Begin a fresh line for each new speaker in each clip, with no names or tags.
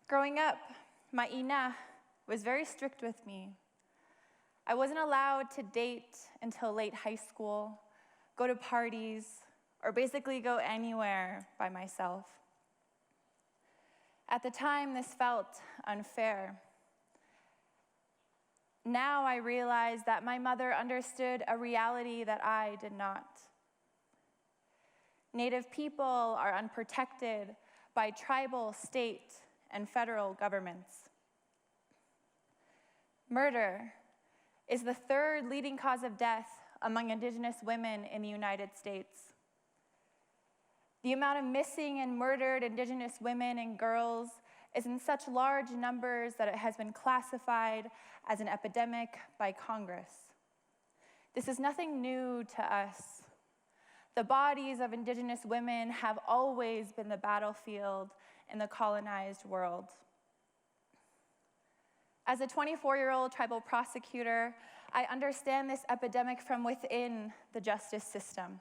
Growing up, my ina was very strict with me. I wasn't allowed to date until late high school, go to parties, or basically go anywhere by myself. At the time, this felt unfair. Now I realize that my mother understood a reality that I did not. Native people are unprotected by tribal, state, and federal governments. Murder is the third leading cause of death among Indigenous women in the United States. The amount of missing and murdered Indigenous women and girls is in such large numbers that it has been classified as an epidemic by Congress. This is nothing new to us. The bodies of Indigenous women have always been the battlefield in the colonized world. As a 24-year-old tribal prosecutor, I understand this epidemic from within the justice system.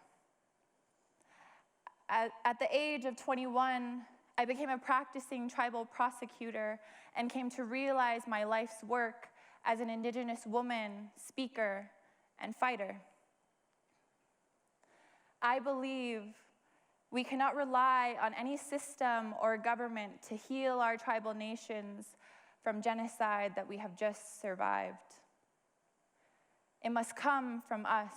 At the age of 21, I became a practicing tribal prosecutor and came to realize my life's work as an Indigenous woman, speaker, and fighter. I believe we cannot rely on any system or government to heal our tribal nations from genocide that we have just survived. It must come from us.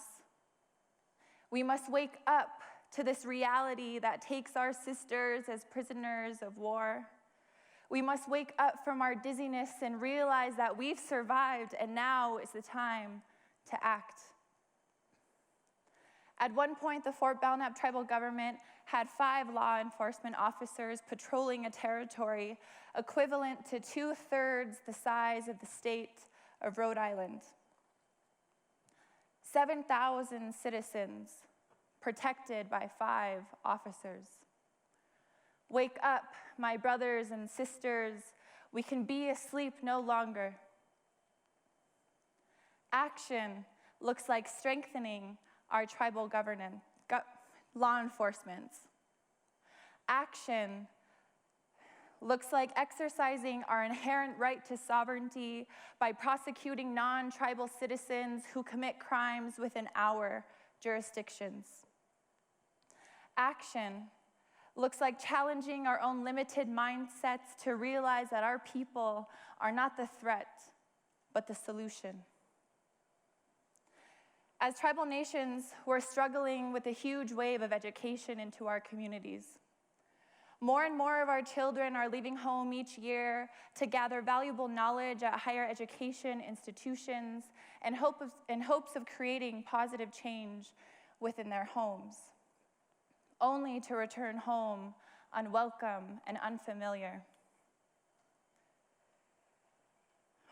We must wake up to this reality that takes our sisters as prisoners of war. We must wake up from our dizziness and realize that we've survived, and now is the time to act. At one point, the Fort Belknap tribal government had 5 law enforcement officers patrolling a territory equivalent to 2/3 the size of the state of Rhode Island. 7,000 citizens protected by 5 officers. Wake up, my brothers and sisters. We can be asleep no longer. Action looks like strengthening our tribal governance, law enforcement. Action looks like exercising our inherent right to sovereignty by prosecuting non-tribal citizens who commit crimes within our jurisdictions. Action looks like challenging our own limited mindsets to realize that our people are not the threat, but the solution. As tribal nations, we're struggling with a huge wave of education into our communities. More and more of our children are leaving home each year to gather valuable knowledge at higher education institutions in hopes of creating positive change within their homes, only to return home unwelcome and unfamiliar.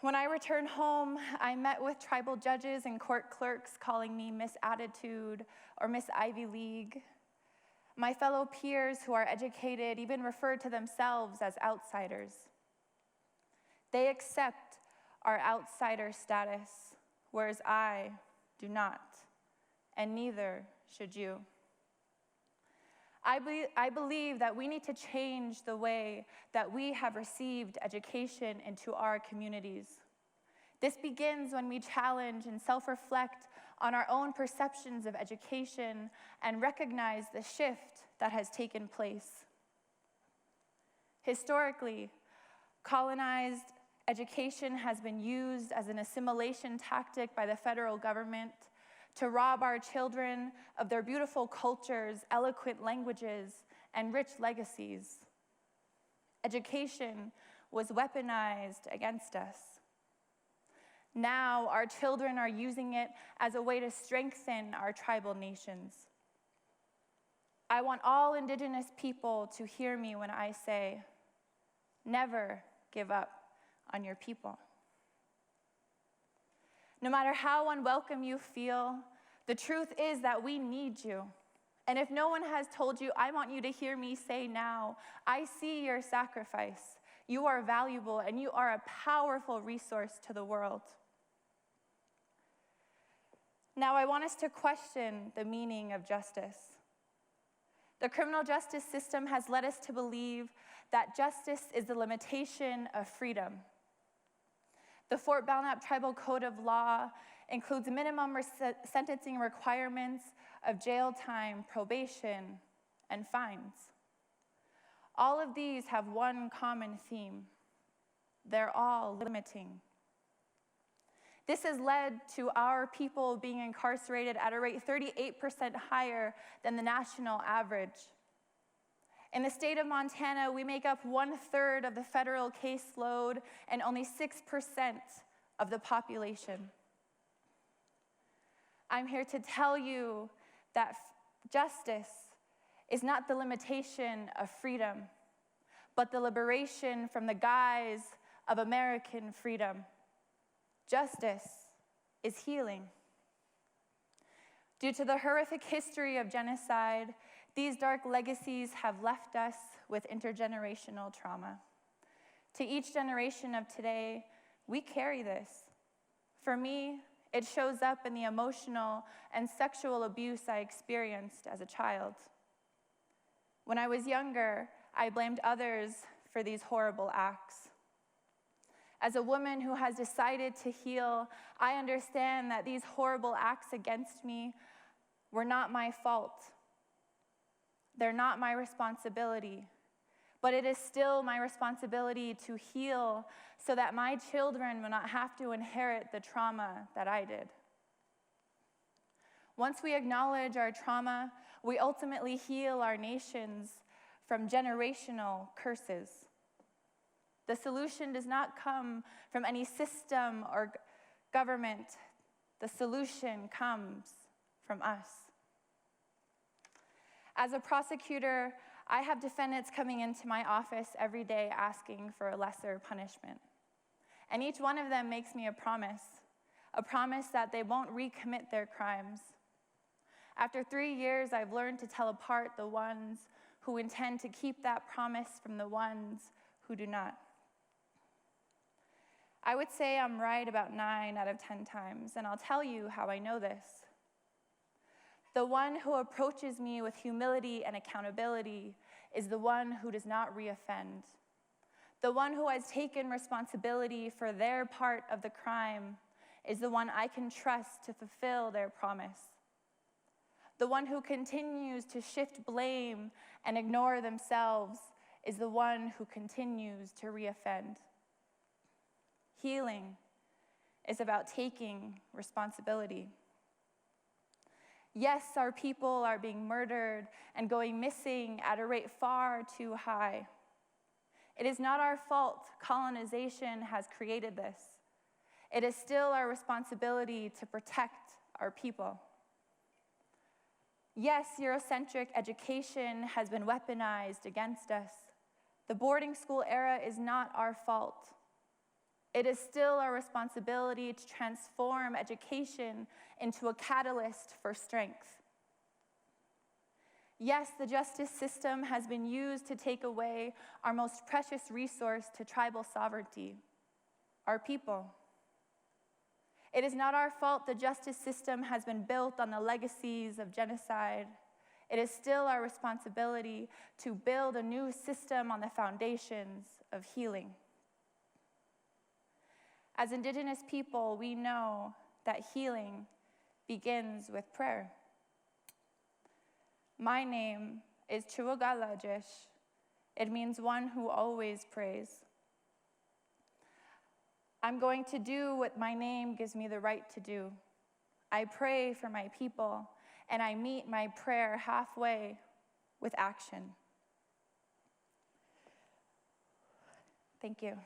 When I returned home, I met with tribal judges and court clerks calling me Miss Attitude or Miss Ivy League. My fellow peers who are educated even refer to themselves as outsiders. They accept our outsider status, whereas I do not, and neither should you. I believe that we need to change the way that we have received education into our communities. This begins when we challenge and self-reflect on our own perceptions of education and recognize the shift that has taken place. Historically, colonized education has been used as an assimilation tactic by the federal government to rob our children of their beautiful cultures, eloquent languages, and rich legacies. Education was weaponized against us. Now, our children are using it as a way to strengthen our tribal nations. I want all Indigenous people to hear me when I say, never give up on your people. No matter how unwelcome you feel, the truth is that we need you. And if no one has told you, I want you to hear me say now, I see your sacrifice. You are valuable and you are a powerful resource to the world. Now I want us to question the meaning of justice. The criminal justice system has led us to believe that justice is the limitation of freedom. The Fort Belknap Tribal Code of Law includes minimum sentencing requirements of jail time, probation, and fines. All of these have one common theme. They're all limiting. This has led to our people being incarcerated at a rate 38% higher than the national average. In the state of Montana, we make up 1/3 of the federal caseload and only 6% of the population. I'm here to tell you that justice is not the limitation of freedom, but the liberation from the guise of American freedom. Justice is healing. Due to the horrific history of genocide, these dark legacies have left us with intergenerational trauma. To each generation of today, we carry this. For me, it shows up in the emotional and sexual abuse I experienced as a child. When I was younger, I blamed others for these horrible acts. As a woman who has decided to heal, I understand that these horrible acts against me were not my fault. They're not my responsibility, but it is still my responsibility to heal so that my children will not have to inherit the trauma that I did. Once we acknowledge our trauma, we ultimately heal our nations from generational curses. The solution does not come from any system or government. The solution comes from us. As a prosecutor, I have defendants coming into my office every day asking for a lesser punishment. And each one of them makes me a promise that they won't recommit their crimes. After 3 years, I've learned to tell apart the ones who intend to keep that promise from the ones who do not. I would say I'm right about 9 out of 10 times, and I'll tell you how I know this. The one who approaches me with humility and accountability is the one who does not reoffend. The one who has taken responsibility for their part of the crime is the one I can trust to fulfill their promise. The one who continues to shift blame and ignore themselves is the one who continues to reoffend. Healing is about taking responsibility. Yes, our people are being murdered and going missing at a rate far too high. It is not our fault colonization has created this. It is still our responsibility to protect our people. Yes, Eurocentric education has been weaponized against us. The boarding school era is not our fault. It is still our responsibility to transform education into a catalyst for strength. Yes, the justice system has been used to take away our most precious resource to tribal sovereignty, our people. It is not our fault the justice system has been built on the legacies of genocide. It is still our responsibility to build a new system on the foundations of healing. As Indigenous people, we know that healing begins with prayer. My name is Chuogalajish. It means one who always prays. I'm going to do what my name gives me the right to do. I pray for my people, and I meet my prayer halfway with action. Thank you.